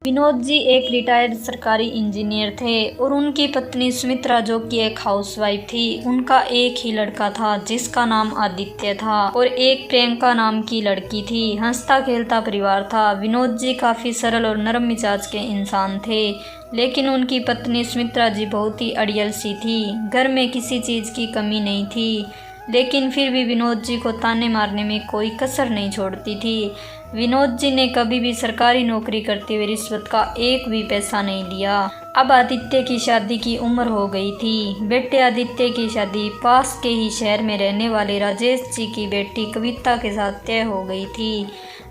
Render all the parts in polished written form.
विनोद जी एक रिटायर्ड सरकारी इंजीनियर थे और उनकी पत्नी सुमित्रा जो कि एक हाउसवाइफ थी। उनका एक ही लड़का था जिसका नाम आदित्य था और एक प्रियंका नाम की लड़की थी। हंसता खेलता परिवार था। विनोद जी काफ़ी सरल और नरम मिजाज के इंसान थे, लेकिन उनकी पत्नी सुमित्रा जी बहुत ही अड़ियल सी थी। घर में किसी चीज़ की कमी नहीं थी, लेकिन फिर भी विनोद जी को ताने मारने में कोई कसर नहीं छोड़ती थी। विनोद जी ने कभी भी सरकारी नौकरी करते हुए रिश्वत का एक भी पैसा नहीं लिया। अब आदित्य की शादी की उम्र हो गई थी। बेटे आदित्य की शादी पास के ही शहर में रहने वाले राजेश जी की बेटी कविता के साथ तय हो गई थी।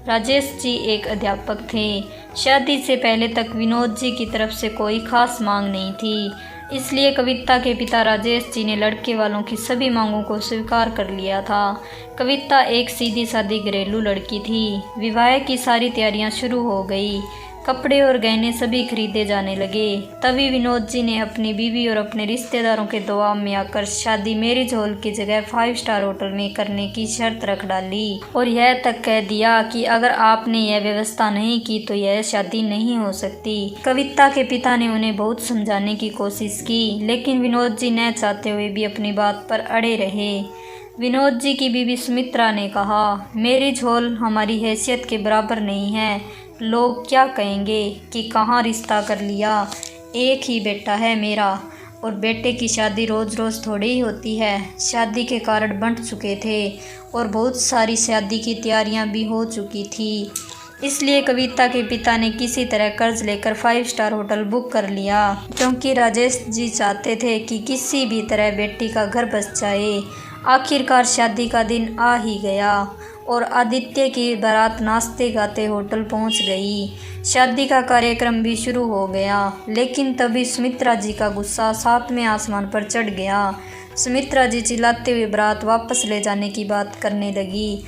राजेश जी एक अध्यापक थे। शादी से पहले तक विनोद जी की तरफ से कोई खास मांग नहीं थी, इसलिए कविता के पिता राजेश जी ने लड़के वालों की सभी मांगों को स्वीकार कर लिया था। कविता एक सीधी सादी घरेलू लड़की थी। विवाह की सारी तैयारियां शुरू हो गई। कपड़े और गहने सभी खरीदे जाने लगे। तभी विनोद जी ने अपनी बीवी और अपने रिश्तेदारों के दबाव में आकर शादी मैरिज हॉल की जगह 5 स्टार होटल में करने की शर्त रख डाली और यह तक कह दिया कि अगर आपने यह व्यवस्था नहीं की तो यह शादी नहीं हो सकती। कविता के पिता ने उन्हें बहुत समझाने की कोशिश की, लेकिन विनोद जी न चाहते हुए भी अपनी बात पर अड़े रहे। विनोद जी की बीवी सुमित्रा ने कहा, मैरिज हॉल हमारी हैसियत के बराबर नहीं है। लोग क्या कहेंगे कि कहाँ रिश्ता कर लिया। एक ही बेटा है मेरा और बेटे की शादी रोज़ रोज़ थोड़ी ही होती है। शादी के कार्ड बंट चुके थे और बहुत सारी शादी की तैयारियां भी हो चुकी थी। इसलिए कविता के पिता ने किसी तरह कर्ज लेकर 5 स्टार होटल बुक कर लिया, क्योंकि राजेश जी चाहते थे कि किसी भी तरह बेटी का घर बस जाए। आखिरकार शादी का दिन आ ही गया और आदित्य की बारात नाचते गाते होटल पहुंच गई। शादी का कार्यक्रम भी शुरू हो गया, लेकिन तभी सुमित्रा जी का गुस्सा 7वें आसमान पर चढ़ गया। सुमित्रा जी चिल्लाते हुए बारात वापस ले जाने की बात करने लगी।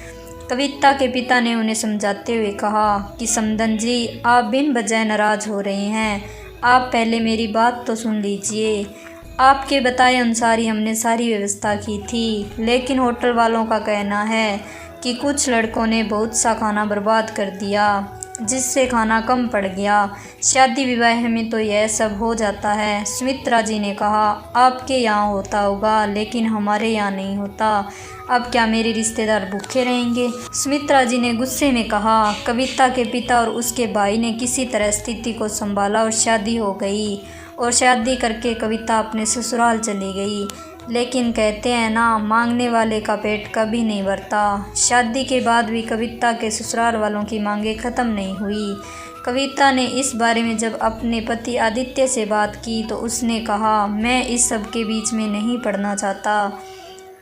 कविता के पिता ने उन्हें समझाते हुए कहा कि समदन जी, आप बिन वजह नाराज़ हो रहे हैं। आप पहले मेरी बात तो सुन लीजिए। आपके बताए अनुसार ही हमने सारी व्यवस्था की थी, लेकिन होटल वालों का कहना है कि कुछ लड़कों ने बहुत सा खाना बर्बाद कर दिया, जिससे खाना कम पड़ गया। शादी विवाह में तो यह सब हो जाता है। सुमित्रा जी ने कहा, आपके यहाँ होता होगा, लेकिन हमारे यहाँ नहीं होता। अब क्या मेरे रिश्तेदार भूखे रहेंगे? सुमित्रा जी ने गुस्से में कहा। कविता के पिता और उसके भाई ने किसी तरह स्थिति को संभाला और शादी हो गई। और शादी करके कविता अपने ससुराल चली गई। लेकिन कहते हैं ना, मांगने वाले का पेट कभी नहीं भरता। शादी के बाद भी कविता के ससुराल वालों की मांगें ख़त्म नहीं हुई। कविता ने इस बारे में जब अपने पति आदित्य से बात की तो उसने कहा, मैं इस सब के बीच में नहीं पड़ना चाहता।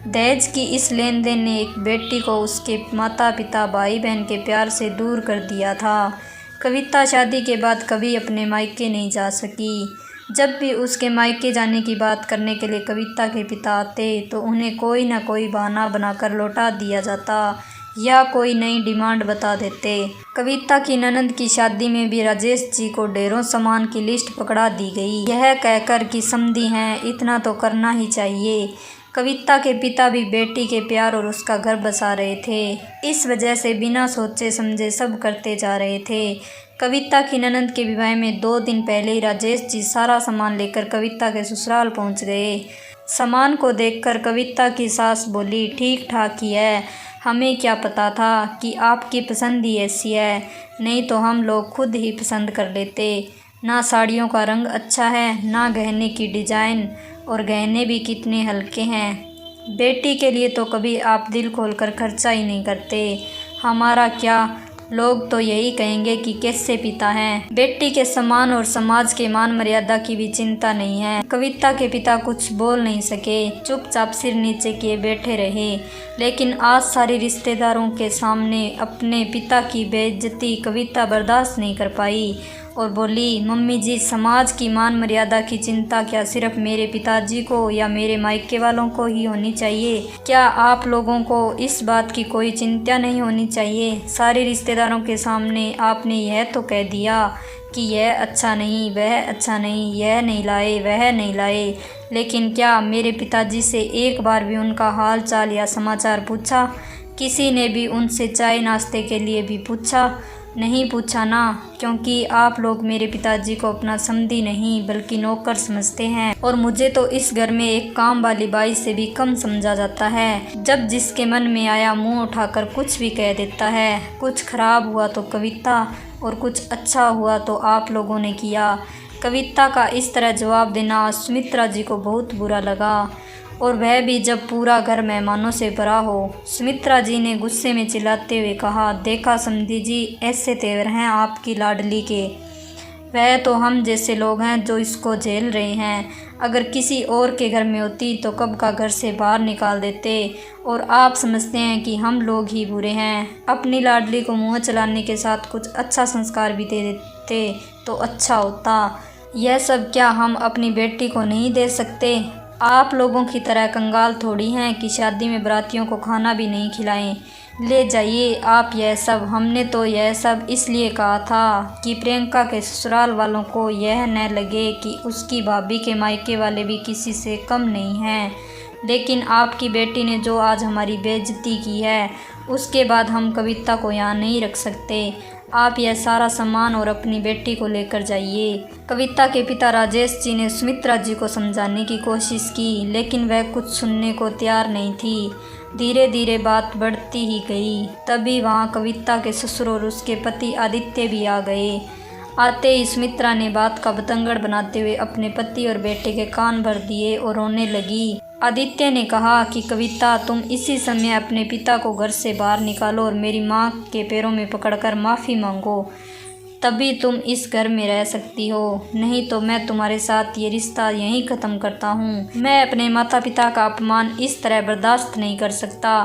दहेज की इस लेन देन ने एक बेटी को उसके माता पिता भाई बहन के प्यार से दूर कर दिया था। कविता शादी के बाद कभी अपने मायके नहीं जा सकी। जब भी उसके मायके जाने की बात करने के लिए कविता के पिता आते तो उन्हें कोई न कोई बहाना बनाकर लौटा दिया जाता या कोई नई डिमांड बता देते। कविता की ननंद की शादी में भी राजेश जी को ढेरों सामान की लिस्ट पकड़ा दी गई, यह कहकर कि समधी हैं, इतना तो करना ही चाहिए। कविता के पिता भी बेटी के प्यार और उसका घर बसा रहे थे। इस वजह से बिना सोचे समझे सब करते जा रहे थे। कविता की ननंद के विवाह में 2 दिन पहले ही राजेश जी सारा सामान लेकर कविता के ससुराल पहुंच गए। सामान को देखकर कविता की सास बोली, ठीक ठाक ही है, हमें क्या पता था कि आपकी पसंद ही ऐसी है, नहीं तो हम लोग खुद ही पसंद कर लेते। ना साड़ियों का रंग अच्छा है, ना गहने की डिजाइन, और गहने भी कितने हल्के हैं। बेटी के लिए तो कभी आप दिल खोलकर खर्चा ही नहीं करते। हमारा क्या, लोग तो यही कहेंगे कि कैसे पिता हैं। बेटी के सम्मान और समाज के मान मर्यादा की भी चिंता नहीं है। कविता के पिता कुछ बोल नहीं सके, चुपचाप सिर नीचे किए बैठे रहे। लेकिन आज सारे रिश्तेदारों के सामने अपने पिता की बेइज्जती कविता बर्दाश्त नहीं कर पाई और बोली, मम्मी जी, समाज की मान मर्यादा की चिंता क्या सिर्फ मेरे पिताजी को या मेरे मायके वालों को ही होनी चाहिए? क्या आप लोगों को इस बात की कोई चिंता नहीं होनी चाहिए? सारे रिश्तेदारों के सामने आपने यह तो कह दिया कि यह अच्छा नहीं, वह अच्छा नहीं, यह नहीं लाए, वह नहीं लाए, लेकिन क्या मेरे पिताजी से एक बार भी उनका हाल चाल या समाचार पूछा? किसी ने भी उनसे चाय नाश्ते के लिए भी पूछा? नहीं पूछा ना, क्योंकि आप लोग मेरे पिताजी को अपना समधी नहीं बल्कि नौकर समझते हैं और मुझे तो इस घर में एक काम वाली बाई से भी कम समझा जाता है। जब जिसके मन में आया मुंह उठाकर कुछ भी कह देता है। कुछ खराब हुआ तो कविता और कुछ अच्छा हुआ तो आप लोगों ने किया। कविता का इस तरह जवाब देना सुमित्रा जी को बहुत बुरा लगा, और वह भी जब पूरा घर मेहमानों से भरा हो। सुमित्रा जी ने गुस्से में चिल्लाते हुए कहा, देखा समधी जी, ऐसे तेवर हैं आपकी लाडली के। वह तो हम जैसे लोग हैं जो इसको झेल रहे हैं। अगर किसी और के घर में होती तो कब का घर से बाहर निकाल देते, और आप समझते हैं कि हम लोग ही बुरे हैं। अपनी लाडली को मुँह चलाने के साथ कुछ अच्छा संस्कार भी दे देते तो अच्छा होता। यह सब क्या हम अपनी बेटी को नहीं दे सकते? आप लोगों की तरह कंगाल थोड़ी हैं कि शादी में बारातियों को खाना भी नहीं खिलाएं। ले जाइए आप यह सब। हमने तो यह सब इसलिए कहा था कि प्रियंका के ससुराल वालों को यह न लगे कि उसकी भाभी के मायके वाले भी किसी से कम नहीं हैं। लेकिन आपकी बेटी ने जो आज हमारी बेइज्जती की है, उसके बाद हम कविता को यहाँ नहीं रख सकते। आप यह सारा सामान और अपनी बेटी को लेकर जाइए। कविता के पिता राजेश जी ने सुमित्रा जी को समझाने की कोशिश की, लेकिन वह कुछ सुनने को तैयार नहीं थी। धीरे धीरे बात बढ़ती ही गई। तभी वहाँ कविता के ससुर और उसके पति आदित्य भी आ गए। आते ही सुमित्रा ने बात का बतंगड़ बनाते हुए अपने पति और बेटे के कान भर दिए और रोने लगी। आदित्य ने कहा कि कविता, तुम इसी समय अपने पिता को घर से बाहर निकालो और मेरी माँ के पैरों में पकड़कर माफ़ी मांगो, तभी तुम इस घर में रह सकती हो। नहीं तो मैं तुम्हारे साथ ये रिश्ता यहीं ख़त्म करता हूँ। मैं अपने माता पिता का अपमान इस तरह बर्दाश्त नहीं कर सकता।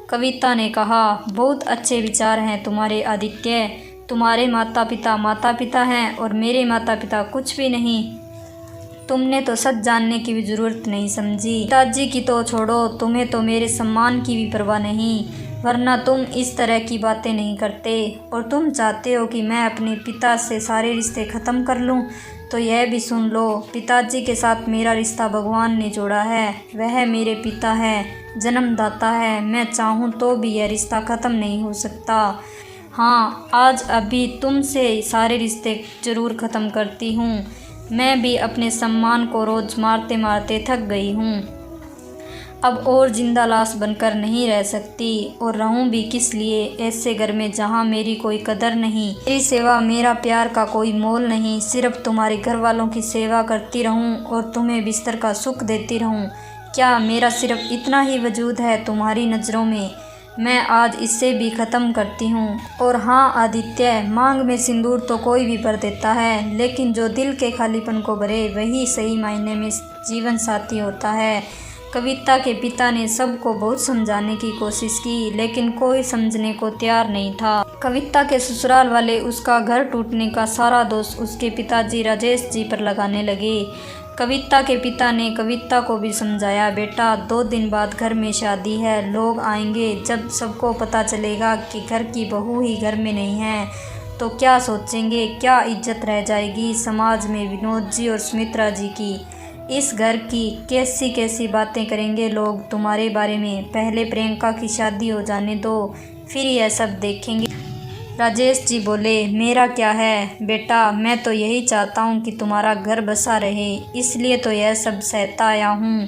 कविता ने कहा, बहुत अच्छे विचार हैं तुम्हारे आदित्य। तुम्हारे माता पिता हैं और मेरे माता पिता कुछ भी नहीं। तुमने तो सच जानने की भी ज़रूरत नहीं समझी। पिताजी की तो छोड़ो, तुम्हें तो मेरे सम्मान की भी परवाह नहीं, वरना तुम इस तरह की बातें नहीं करते। और तुम चाहते हो कि मैं अपने पिता से सारे रिश्ते ख़त्म कर लूं, तो यह भी सुन लो, पिताजी के साथ मेरा रिश्ता भगवान ने जोड़ा है। वह मेरे पिता है, जन्मदाता है। मैं चाहूँ तो भी यह रिश्ता ख़त्म नहीं हो सकता। हाँ, आज अभी तुमसे सारे रिश्ते ज़रूर ख़त्म करती हूँ। मैं भी अपने सम्मान को रोज़ मारते मारते थक गई हूँ। अब और जिंदा लाश बनकर नहीं रह सकती, और रहूँ भी किस लिए ऐसे घर में जहाँ मेरी कोई कदर नहीं, मेरी सेवा मेरा प्यार का कोई मोल नहीं। सिर्फ तुम्हारे घर वालों की सेवा करती रहूँ और तुम्हें बिस्तर का सुख देती रहूँ। क्या मेरा सिर्फ इतना ही वजूद है तुम्हारी नज़रों में? मैं आज इससे भी ख़त्म करती हूँ। और हाँ आदित्य, मांग में सिंदूर तो कोई भी भर देता है, लेकिन जो दिल के खालीपन को भरे वही सही मायने में जीवन साथी होता है। कविता के पिता ने सबको बहुत समझाने की कोशिश की, लेकिन कोई समझने को तैयार नहीं था। कविता के ससुराल वाले उसका घर टूटने का सारा दोष उसके पिताजी राजेश जी पर लगाने लगे। कविता के पिता ने कविता को भी समझाया, बेटा 2 दिन बाद घर में शादी है, लोग आएंगे। जब सबको पता चलेगा कि घर की बहू ही घर में नहीं है तो क्या सोचेंगे? क्या इज्जत रह जाएगी समाज में विनोद जी और सुमित्रा जी की? इस घर की कैसी कैसी बातें करेंगे लोग तुम्हारे बारे में। पहले प्रियंका की शादी हो जाने दो, फिर यह सब देखेंगे। राजेश जी बोले, मेरा क्या है बेटा, मैं तो यही चाहता हूँ कि तुम्हारा घर बसा रहे, इसलिए तो यह सब सहता आया हूँ।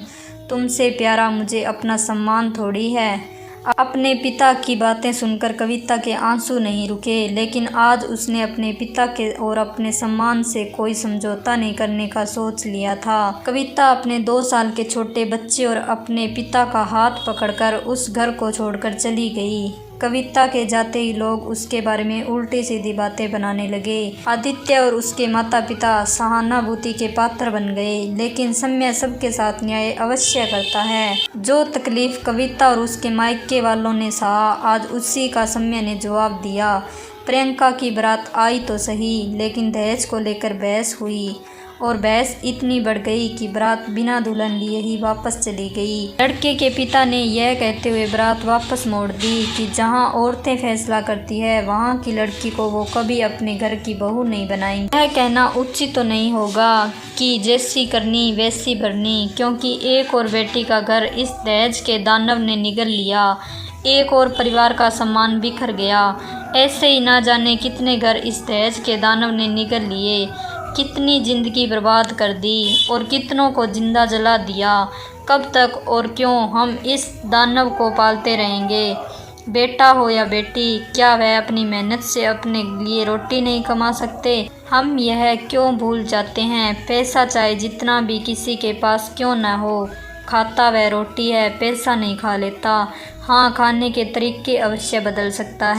तुमसे प्यारा मुझे अपना सम्मान थोड़ी है। अपने पिता की बातें सुनकर कविता के आंसू नहीं रुके, लेकिन आज उसने अपने पिता के और अपने सम्मान से कोई समझौता नहीं करने का सोच लिया था। कविता अपने 2 साल के छोटे बच्चे और अपने पिता का हाथ पकड़कर उस घर को छोड़कर चली गई। कविता के जाते ही लोग उसके बारे में उल्टी सीधी बातें बनाने लगे। आदित्य और उसके माता पिता सहानुभूति के पात्र बन गए, लेकिन समय सबके साथ न्याय अवश्य करता है। जो तकलीफ कविता और उसके मायके वालों ने सहा, आज उसी का समय ने जवाब दिया। प्रियंका की बारात आई तो सही, लेकिन दहेज को लेकर बहस हुई, और बहस इतनी बढ़ गई कि बारात बिना दुल्हन लिए ही वापस चली गई। लड़के के पिता ने यह कहते हुए बारात वापस मोड़ दी कि जहां औरतें फैसला करती है, वहां की लड़की को वो कभी अपने घर की बहू नहीं बनाएंगे। यह कहना उचित तो नहीं होगा कि जैसी करनी वैसी भरनी, क्योंकि एक और बेटी का घर इस दहेज के दानव ने निगल लिया। एक और परिवार का सम्मान बिखर गया। ऐसे ही ना जाने कितने घर इस दहेज के दानव ने निगल लिए, कितनी जिंदगी बर्बाद कर दी और कितनों को जिंदा जला दिया। कब तक और क्यों हम इस दानव को पालते रहेंगे? बेटा हो या बेटी, क्या वह अपनी मेहनत से अपने लिए रोटी नहीं कमा सकते? हम यह क्यों भूल जाते हैं? पैसा चाहे जितना भी किसी के पास क्यों न हो, खाता वह रोटी है, पैसा नहीं खा लेता। हाँ, खाने के तरीके अवश्य बदल सकता है।